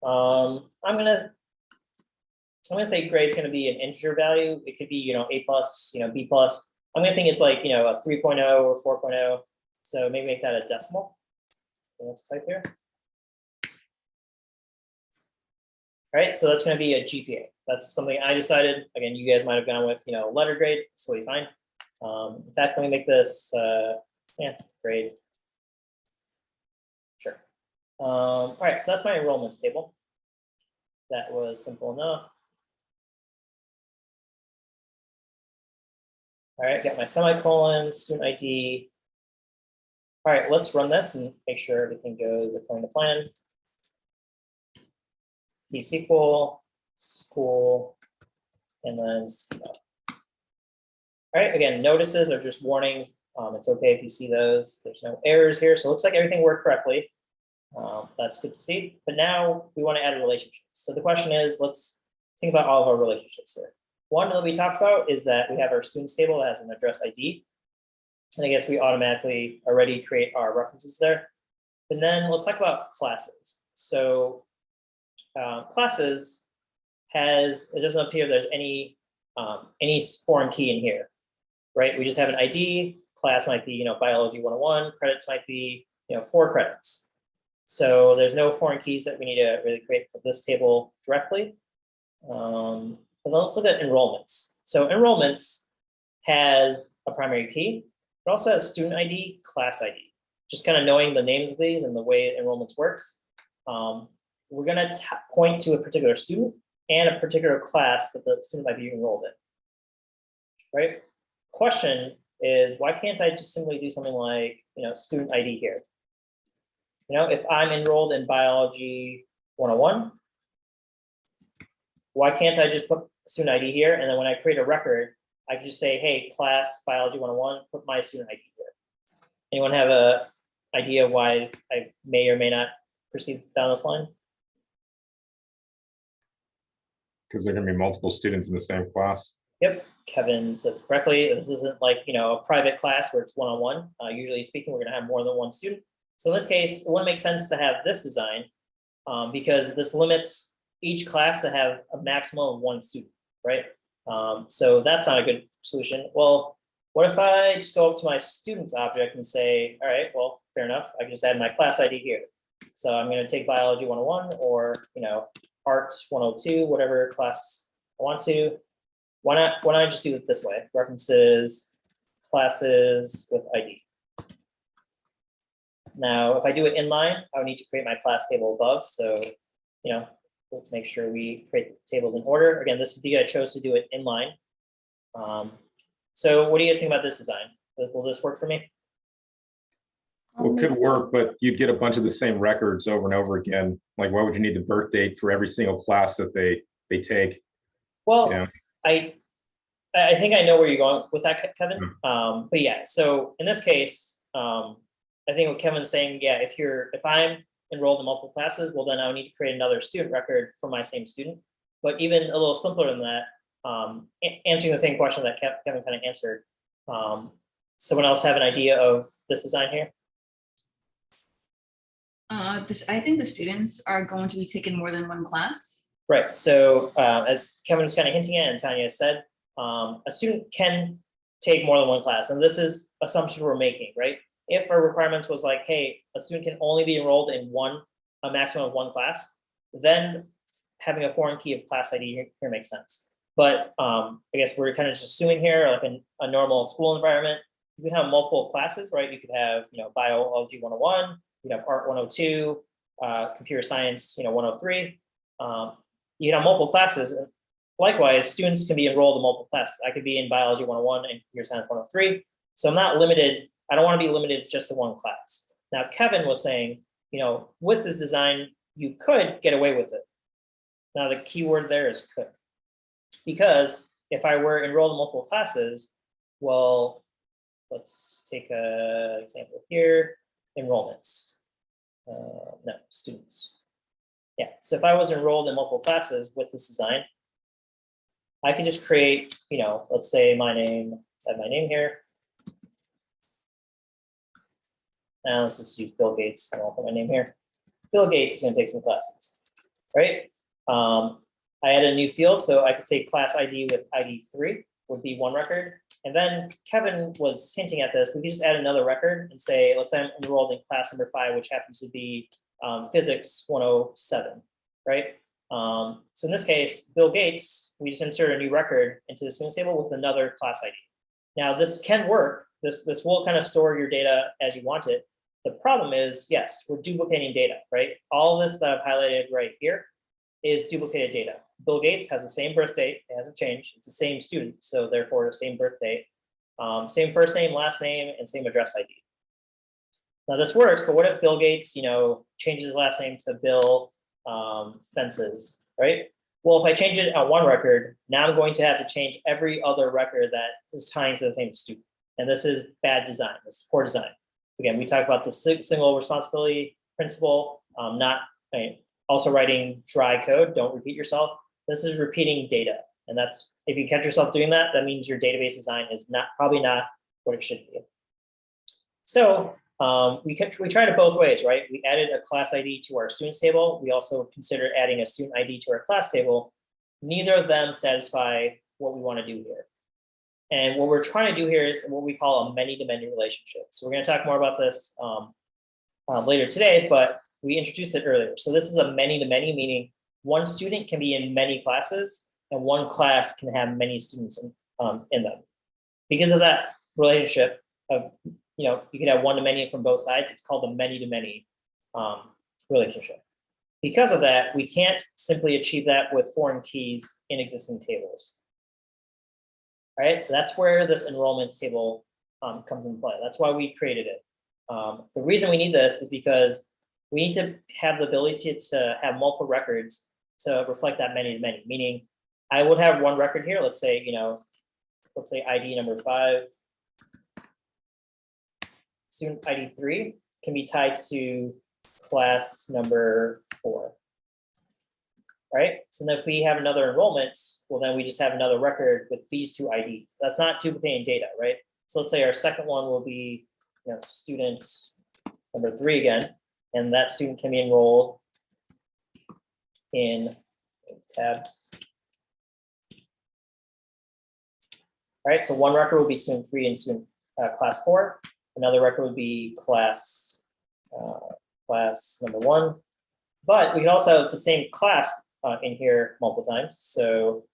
I'm gonna say grade is going to be an integer value. It could be A plus, B plus. I'm gonna think it's like a 3.0 or 4.0. So maybe make that a decimal. So let's type here. All right, so that's going to be a GPA. That's something I decided. Again, you guys might have gone with letter grade, so we fine. In fact, let me make this grade. Sure. All right, so that's my enrollments table. That was simple enough. All right, got my semicolon, student ID. All right, let's run this and make sure everything goes according to plan. SQL, school, and then Schema. All right, again, notices are just warnings. It's okay if you see those. There's no errors here, so it looks like everything worked correctly. That's good to see. But now we want to add relationships. So the question is, let's think about all of our relationships here. One that we talked about is that we have our students table that has an address ID. And I guess we automatically already create our references there. And then let's talk about classes. So classes it doesn't appear there's any foreign key in here, right? We just have an ID. Class might be, biology 101. Credits might be, 4 credits. So there's no foreign keys that we need to really create for this table directly. But let's look at enrollments. So enrollments has a primary key. It also has student ID, class ID. Just kind of knowing the names of these and the way enrollments works. We're going to point to a particular student and a particular class that the student might be enrolled in. Right? Question is, why can't I just simply do something like, student ID here? If I'm enrolled in biology 101, why can't I just put student ID here? And then when I create a record, I can just say, hey, class biology 101, put my student ID here. Anyone have a idea why I may or may not proceed down this line? Because there are going to be multiple students in the same class. Yep, Kevin says correctly. This isn't like, a private class where it's one-on-one. Usually speaking, we're going to have more than one student. So in this case, it wouldn't make sense to have this design because this limits each class to have a maximum of 1 student, right? So that's not a good solution. Well, what if I just go up to my students object and say, all right, well, fair enough. I can just add my class ID here. So I'm going to take biology 101 or, art 102, whatever class I want to. Why not just do it this way? References, classes with ID. Now, if I do it inline, I would need to create my class table above. So, let's make sure we create the tables in order. Again, this is the I chose to do it inline. So what do you guys think about this design? Will this work for me? Well, it could work, but you'd get a bunch of the same records over and over again. Like, why would you need the birth date for every single class that they take? Well, Yeah. I think I know where you're going with that, Kevin. But yeah, so in this case, I think what Kevin's saying, yeah, if I'm enrolled in multiple classes, well, then I'll need to create another student record for my same student. But even a little simpler than that, answering the same question that Kevin kind of answered. Someone else have an idea of this design here? I think the students are going to be taking more than one class. Right. So as Kevin was kind of hinting at and Tanya said, a student can take more than one class. And this is assumptions we're making, right? If our requirements was like, hey, a student can only be enrolled in a maximum of 1 class, then having a foreign key of class ID here makes sense. But I guess we're kind of just assuming here, like in a normal school environment, you could have multiple classes, right? You could have, biology 101, you have art 102, computer science, 103. You have multiple classes. And likewise, students can be enrolled in multiple classes. I could be in biology 101 and computer science 103. So I'm not limited. I don't want to be limited just to 1 class. Now, Kevin was saying, with this design, you could get away with it. Now, the key word there is could. Because if I were enrolled in multiple classes, well, let's take an example here, enrollments. No, students. Yeah, so if I was enrolled in multiple classes with this design, I could just create, let's say my name, let's have my name here. Now let's just use Bill Gates. I won't put my name here. Bill Gates is going to take some classes, right? I added a new field, so I could say class ID with ID 3 would be 1 record. And then Kevin was hinting at this. We could just add another record and say, let's say I'm enrolled in class number 5, which happens to be physics 107, right? So in this case, Bill Gates, we just insert a new record into the students table with another class ID. Now this can work. This will kind of store your data as you want it. The problem is, yes, we're duplicating data, right? All this that I've highlighted right here is duplicated data. Bill Gates has the same birth date. It hasn't changed. It's the same student. So therefore the same birth date, same first name, last name, and same address ID. Now this works, but what if Bill Gates, changes his last name to Bill Fences, right? Well, if I change it on 1 record, now I'm going to have to change every other record that is tying to the same student. And this is bad design. This is poor design. Again, we talk about the single responsibility principle, also writing dry code, don't repeat yourself. This is repeating data. And that's, if you catch yourself doing that, that means your database design is probably not what it should be. So We tried it both ways, right? We added a class ID to our students table. We also considered adding a student ID to our class table. Neither of them satisfy what we want to do here. And what we're trying to do here is what we call a many-to-many relationship. So we're going to talk more about this later today, but we introduced it earlier. So this is a many-to-many, meaning one student can be in many classes and one class can have many students in them. Because of that relationship of, you could have one-to-many from both sides. It's called the many-to-many relationship. Because of that, we can't simply achieve that with foreign keys in existing tables. All right, that's where this enrollments table comes into play. That's why we created it. The reason we need this is because we need to have the ability to have multiple records to reflect that many-to-many, meaning I would have one record here, let's say, let's say ID number 5, student ID 3 can be tied to class number 4. Right? So then if we have another enrollment, well, then we just have another record with these two IDs. That's not duplicating data, right? So let's say our second one will be, student number 3 again, and that student can be enrolled in tabs. All right, so one record will be student 3 and student class 4. Another record would be class number 1. But we can also have the same class in here multiple times. So,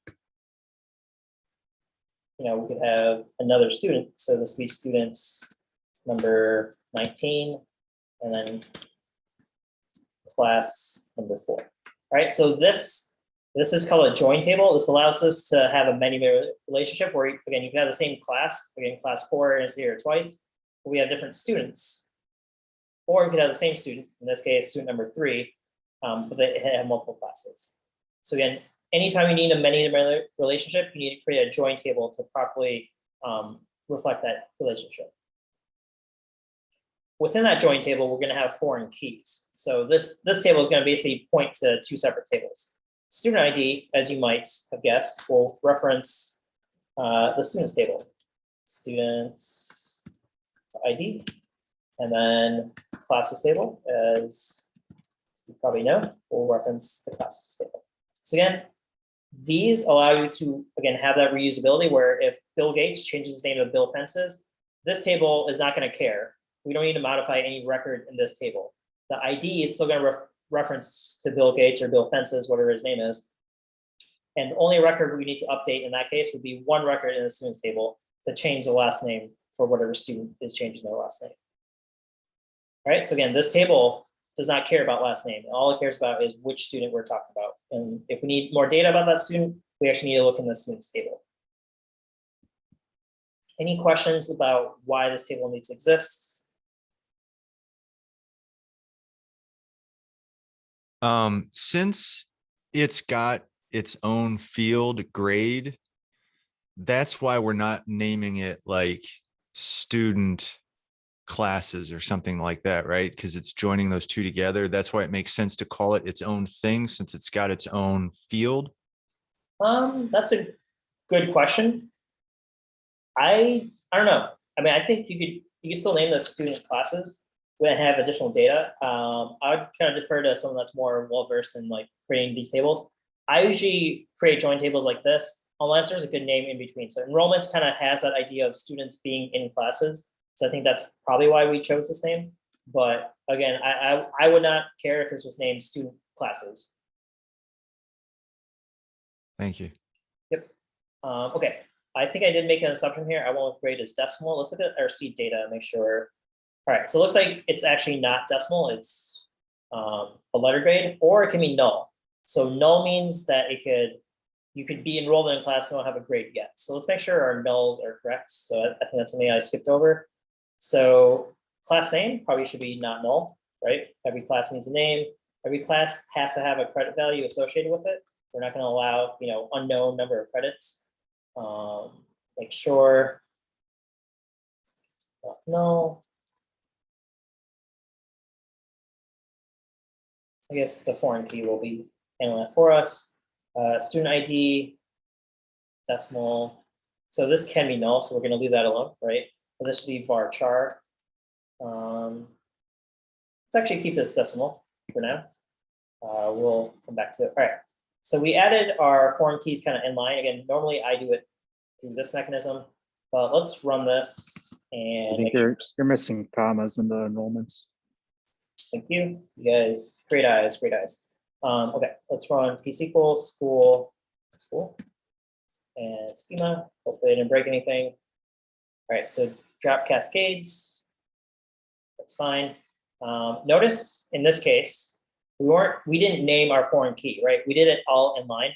we could have another student. So this would be students number 19, and then class number 4. All right, so this is called a join table. This allows us to have a many relationship where, again, you can have the same class. Again, class 4 is here twice, but we have different students. Or we could have the same student, in this case, student number 3, but they have multiple classes. So again, anytime you need a many-to-many relationship, you need to create a join table to properly reflect that relationship. Within that join table, we're going to have foreign keys. So this table is going to basically point to 2 separate tables. Student ID, as you might have guessed, will reference the students table. Students ID, and then classes table, as you probably know, will reference the classes table. So again, these allow you to, again, have that reusability where if Bill Gates changes his name to Bill Fences, this table is not going to care. We don't need to modify any record in this table. The ID is still going to reference to Bill Gates or Bill Fences, whatever his name is. And the only record we need to update in that case would be one record in the students table to change the last name for whatever student is changing their last name. All right, so again, this table does not care about last name. All it cares about is which student we're talking about. And if we need more data about that student, we actually need to look in the students table. Any questions about why this table needs to exist? Since it's got its own field grade, that's why we're not naming it like student classes or something like that, right? Because it's joining those two together. That's why it makes sense to call it its own thing, since it's got its own field. That's a good question. I don't know. I mean, I think you could still name those student classes when have additional data. I would kind of defer to someone that's more well-versed in like creating these tables. I usually create join tables like this, unless there's a good name in between. So enrollments kind of has that idea of students being in classes. So I think that's probably why we chose this name. But again, I would not care if this was named student classes. Thank you. Yep. Okay. I think I did make an assumption here. I won't grade as decimal. Let's look at our seed data and make sure. All right, so it looks like it's actually not decimal. It's a letter grade, or it can be null. So null means that you could be enrolled in a class and don't have a grade yet. So let's make sure our nulls are correct. So I think that's something I skipped over. So class name probably should be not null, right? Every class needs a name. Every class has to have a credit value associated with it. We're not going to allow, unknown number of credits. Make sure null. I guess the foreign key will be handling that for us. Student ID, decimal. So this can be null, so we're going to leave that alone, right? So this should be varchar. Let's actually keep this decimal for now. We'll come back to it. All right. So we added our foreign keys kind of in line. Again, normally I do it through this mechanism, but let's run this I and think make sure. you're missing commas in the enrollments. Thank you. You guys, great eyes, great eyes. Okay, let's run pSQL school, and schema. Hopefully I didn't break anything. All right, so drop cascades. That's fine. Notice in this case, we didn't name our foreign key, right? We did it all in line.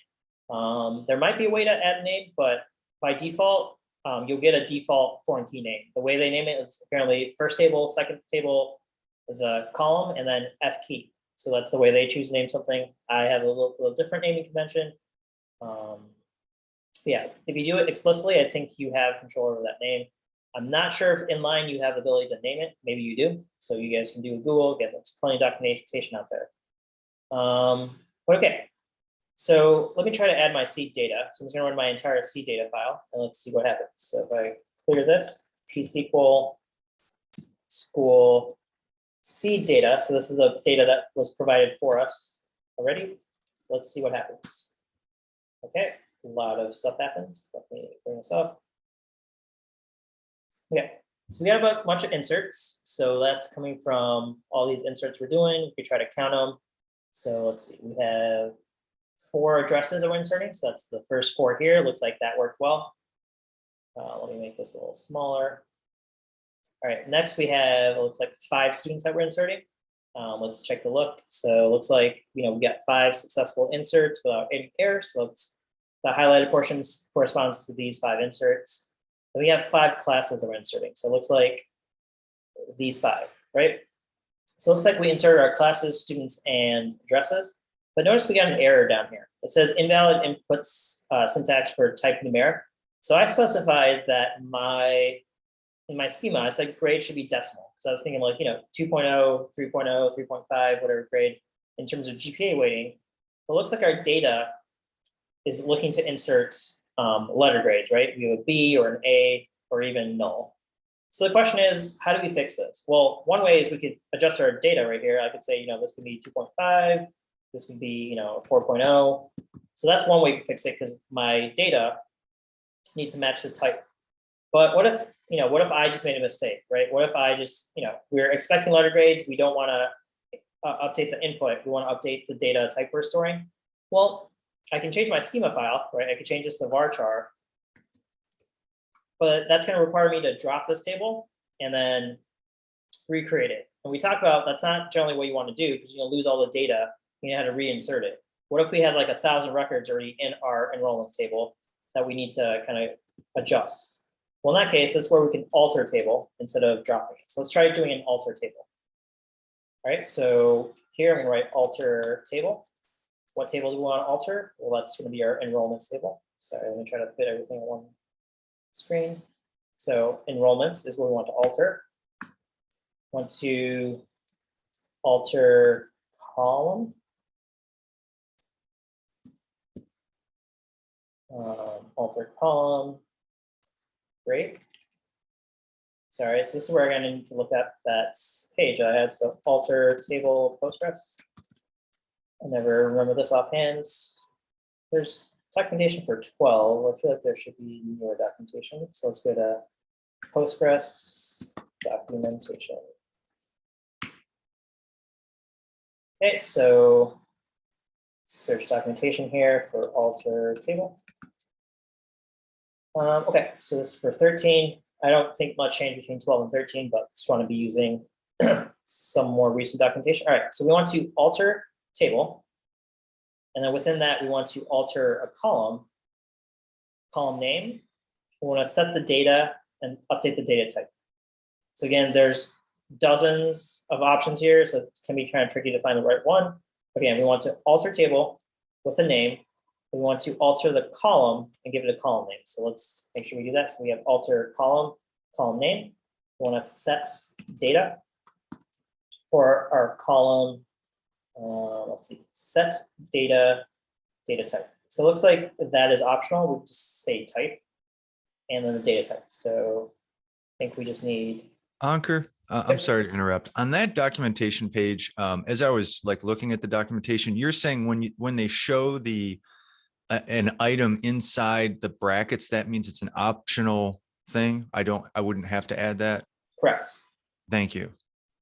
There might be a way to add a name, but by default, you'll get a default foreign key name. The way they name it is apparently first table, second table, the column, and then F key. So that's the way they choose to name something. I have a little different naming convention. Yeah, if you do it explicitly, I think you have control over that name. I'm not sure if inline you have the ability to name it. Maybe you do. So you guys can do a Google. Again, there's plenty of documentation out there. But okay, so let me try to add my seed data. So I'm just going to run my entire seed data file, and let's see what happens. So if I clear this, pSQL school seed data. So this is the data that was provided for us already. Let's see what happens. Okay, a lot of stuff happens. Let me bring this up. Okay, so we got a bunch of inserts. So that's coming from all these inserts we're doing. We could try to count them. So let's see, we have 4 addresses that we're inserting. So that's the first 4 here. Looks like that worked well. Let me make this a little smaller. All right, next we have, it looks like 5 students that we're inserting. Let's check the look. So it looks like, we got 5 successful inserts without any errors. So the highlighted portions corresponds to these 5 inserts. And we have 5 classes that we're inserting. So it looks like these 5, right? So it looks like we inserted our classes, students, and addresses. But notice we got an error down here. It says invalid inputs syntax for type numeric. So I specified that in my schema, I said grade should be decimal. So I was thinking like, 2.0, 3.0, 3.5, whatever grade in terms of GPA weighting. But it looks like our data is looking to insert letter grades, right? We have a B or an A or even null. So the question is, how do we fix this? Well, one way is we could adjust our data right here. I could say, this could be 2.5, this could be, 4.0. So that's one way to fix it because my data needs to match the type. But what if I just made a mistake, right? What if I just, we're expecting letter grades. We don't want to update the input. We want to update the data type we're storing. Well, I can change my schema file, right? I can change this to varchar, but that's going to require me to drop this table and then recreate it. And we talked about that's not generally what you want to do because you'll lose all the data. You have to reinsert it. What if we had like 1,000 records already in our enrollments table that we need to kind of adjust? Well, in that case, that's where we can alter table instead of dropping it. So let's try doing an alter table. All right, so here I'm going to write alter table. What table do we want to alter? Well, that's going to be our enrollments table. Sorry, let me try to fit everything on one screen. So enrollments is what we want to alter. Want to alter column. Alter column. Great. Sorry, so this is where I'm going to need to look at that page I had. So alter table Postgres. I never remember this offhand. There's documentation for 12. I feel like there should be newer documentation. So let's go to Postgres documentation. Okay, so search documentation here for alter table. Okay, so this is for 13. I don't think much change between 12 and 13, but just want to be using some more recent documentation. All right, so we want to alter table. And then within that, we want to alter a column name. We want to set the data and update the data type. So again, there's dozens of options here, so it can be kind of tricky to find the right one. Again, we want to alter table with a name. We want to alter the column and give it a column name. So let's make sure we do that. So we have alter column name. We want to set data for our column. Let's see, set data type. So it looks like that is optional. We just say type and then the data type. So I think we just need. Ankur, I'm sorry to interrupt. On that documentation page, as I was like looking at the documentation, you're saying when they show the an item inside the brackets, that means it's an optional thing. I wouldn't have to add that. Correct. Thank you.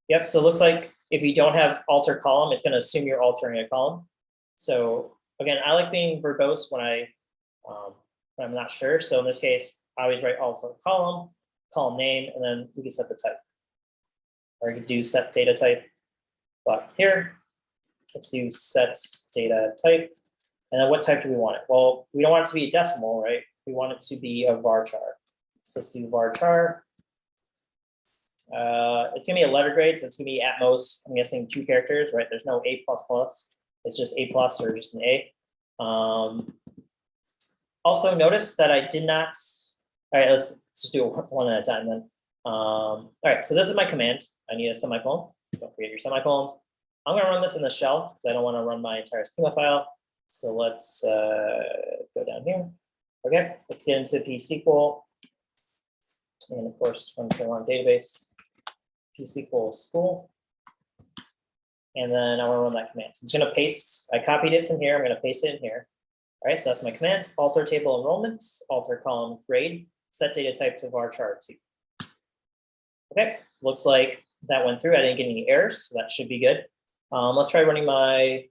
Yep, so it looks like if you don't have alter column, it's gonna assume you're altering a column. So again, I like being verbose when I'm not sure. So in this case, I always write alter column name, and then we can set the type. Or you could do set data type. But here, let's do set data type. And then what type do we want it? Well, we don't want it to be a decimal, right? We want it to be a varchar. So let's do varchar. It's gonna be a letter grade, so it's gonna be at most, I'm guessing 2 characters, right? There's no A++. It's just A+ or just an A. Also notice that I did not, all right, let's just do it one at a time then. All right, so this is my command. I need a semicolon. Don't forget your semicolons. I'm gonna run this in the shell because I don't want to run my entire schema file. So let's go down here. Okay, let's get into the SQL. And of course, when we're on database, pSQL school. And then I want to run that command. So I'm just going to paste, I copied it from here. I'm going to paste it in here. All right, so that's my command. Alter table enrollments, alter column grade, set data type to varchar 2. Okay, looks like that went through. I didn't get any errors, so that should be good. Let's try running my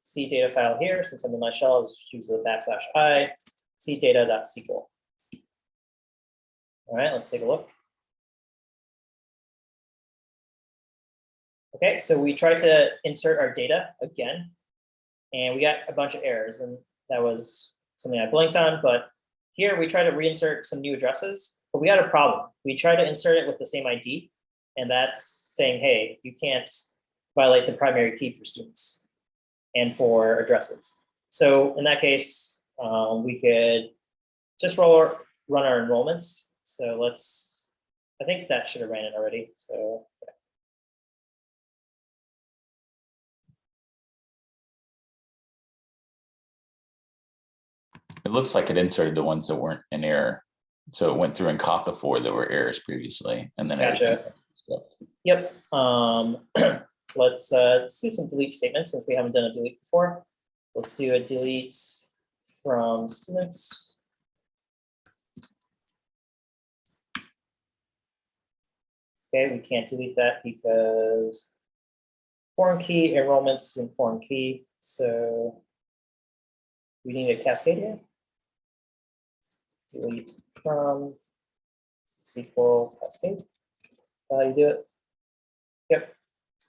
C data file here. Since I'm in my shell, I'll just use the \i cdata.sql. All right, let's take a look. Okay, so we tried to insert our data again, and we got a bunch of errors, and that was something I blinked on. But here we try to reinsert some new addresses, but we got a problem. We try to insert it with the same ID, and that's saying, hey, you can't violate the primary key for students and for addresses. So in that case, we could just run our enrollments. So let's, I think that should have ran it already. So yeah. It looks like it inserted the ones that weren't in error. So it went through and caught the 4 that were errors previously, and then Gotcha. Yep. Let's do some delete statements since we haven't done a delete before. Let's do a delete from students. Okay, we can't delete that because foreign key enrollments in foreign key. So we need a cascade here. Delete from SQL cascade. That's how you do it. Yep.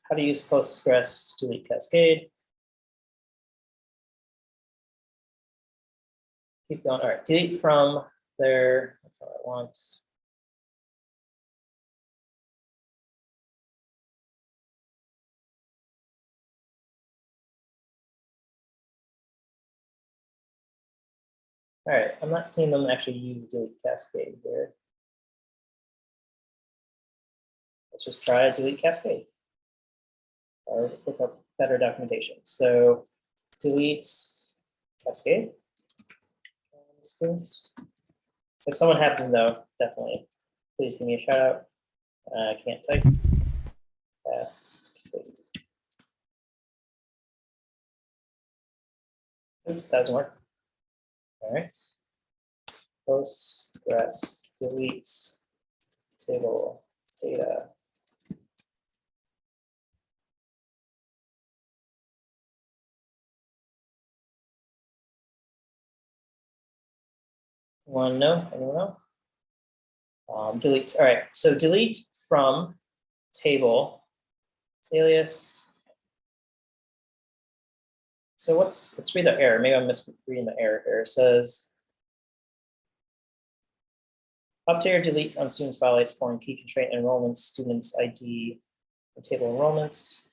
How to use Postgres delete cascade. Keep going. All right, delete from there. That's all I want. All right, I'm not seeing them actually use delete cascade here. Let's just try a delete cascade or look up better documentation. So delete cascade. Students. If someone happens to know, definitely, please give me a shout out. I can't type. Cascade. That doesn't work. All right. Postgres delete table data. Anyone know? Anyone know? Delete. All right. So delete from table alias. So let's read the error. Maybe I'm misreading the error here. It says update or delete on students violates foreign key constraint enrollments, students ID, and table enrollments.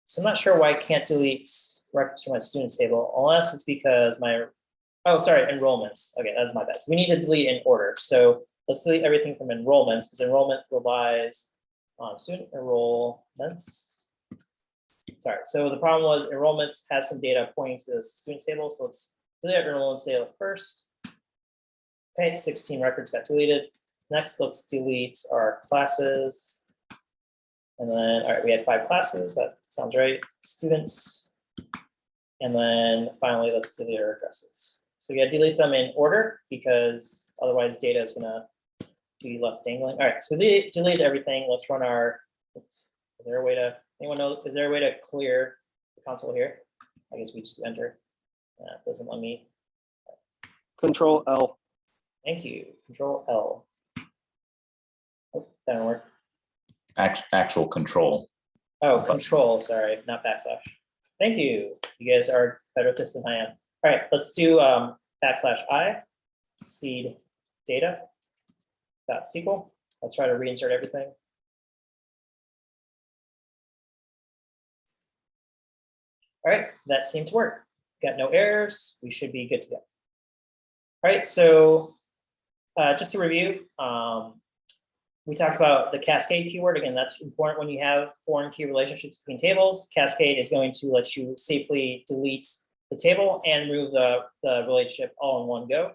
So I'm not sure why I can't delete records from my students table unless it's because my, oh, sorry, enrollments. Okay, that's my bad. So we need to delete in order. So let's delete everything from enrollments because enrollment relies on student enrollments. Sorry, so the problem was enrollments has some data pointing to the students table. So let's delete our enrollments data first. Okay, 16 records got deleted. Next, let's delete our classes. And then, all right, we had 5 classes. That sounds right. Students. And then finally, let's delete our addresses. So we got to delete them in order because otherwise data is going to be left dangling. All right, so we delete everything. Let's run our, is there a way to, anyone know, is there a way to clear the console here? I guess we just enter. It doesn't let me. Control L. Thank you. Control L. Oh, that didn't work. Actual control. Oh, control, sorry, not backslash. Thank you. You guys are better at this than I am. All right, let's do \I seed data .SQL. Let's try to reinsert everything. All right, that seemed to work. Got no errors. We should be good to go. All right, so just to review, we talked about the cascade keyword. Again, that's important when you have foreign key relationships between tables. Cascade is going to let you safely delete the table and remove the relationship all in one go.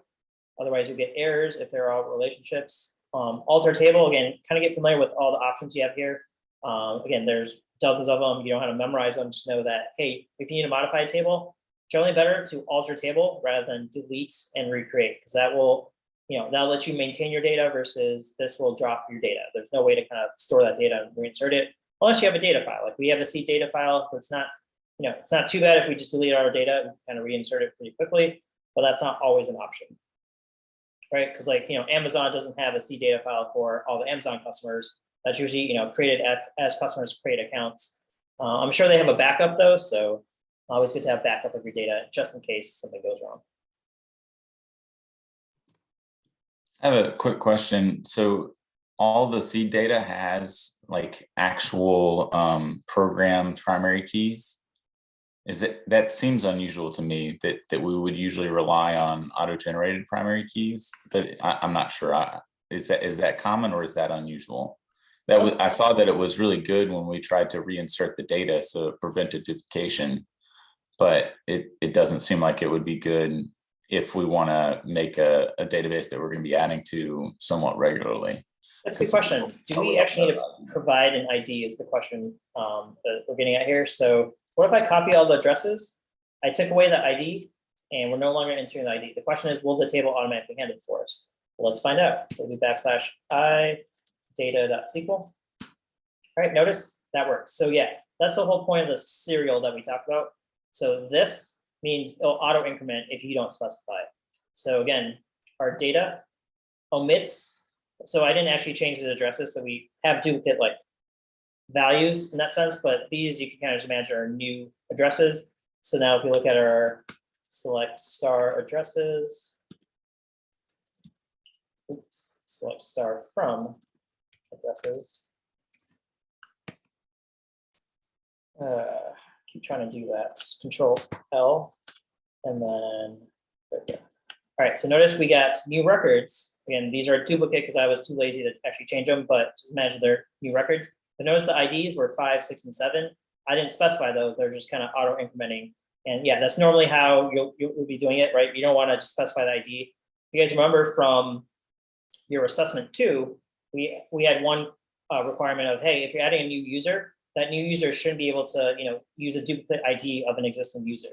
Otherwise, you get errors if they're all relationships. Alter table, again, kind of get familiar with all the options you have here. Again, there's dozens of them. You don't have to memorize them. Just know that, hey, if you need to modify a table, generally better to alter table rather than delete and recreate, because that will, that'll let you maintain your data versus this will drop your data. There's no way to kind of store that data and reinsert it unless you have a data file. Like we have a C data file, so it's not, it's not too bad if we just delete our data and kind of reinsert it pretty quickly, but that's not always an option, right? Because like, Amazon doesn't have a C data file for all the Amazon customers. That's usually, created as customers create accounts. I'm sure they have a backup though, so always good to have backup of your data just in case something goes wrong. I have a quick question. So all the seed data has like actual programmed primary keys. That seems unusual to me that we would usually rely on auto-generated primary keys, but I'm not sure. Is that common or is that unusual? I saw that it was really good when we tried to reinsert the data, so it prevented duplication, but it doesn't seem like it would be good if we want to make a database that we're going to be adding to somewhat regularly. That's a good question. Do we actually need to provide an ID is the question that we're getting at here. So what if I copy all the addresses? I took away the ID and we're no longer inserting the ID. The question is, will the table automatically handle it for us? Well, let's find out. So we \I data.SQL. All right, notice that works. So yeah, that's the whole point of the serial that we talked about. So this means it'll auto increment if you don't specify it. So again, our data omits. So I didn't actually change the addresses. So we have duplicate like values in that sense, but these you can kind of just imagine are new addresses. So now if you look at our select star addresses, select star from addresses. Keep trying to do that. Control L, and then there we go. All right, so notice we got new records. Again, these are duplicate because I was too lazy to actually change them, but just imagine they're new records. But notice the IDs were 5, 6, and 7. I didn't specify those. They're just kind of auto incrementing. And yeah, that's normally how you'll be doing it, right? You don't want to just specify the ID. If you guys remember from your assessment 2, we had one requirement of, hey, if you're adding a new user, that new user shouldn't be able to, use a duplicate ID of an existing user.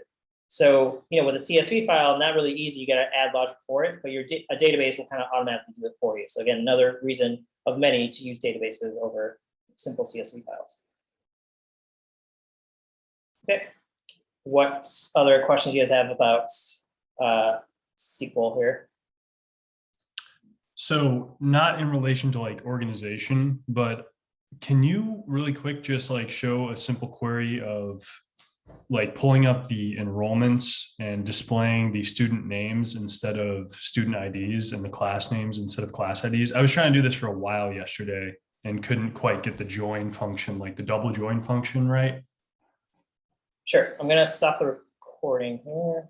So, with a CSV file, not really easy. You got to add logic for it, but a database will kind of automatically do it for you. So again, another reason of many to use databases over simple CSV files. Okay. What other questions you guys have about SQL here? So not in relation to like organization, but can you really quick just like show a simple query of like pulling up the enrollments and displaying the student names instead of student IDs and the class names instead of class IDs? I was trying to do this for a while yesterday and couldn't quite get the join function, like the double join function, right? Sure, I'm gonna stop the recording here.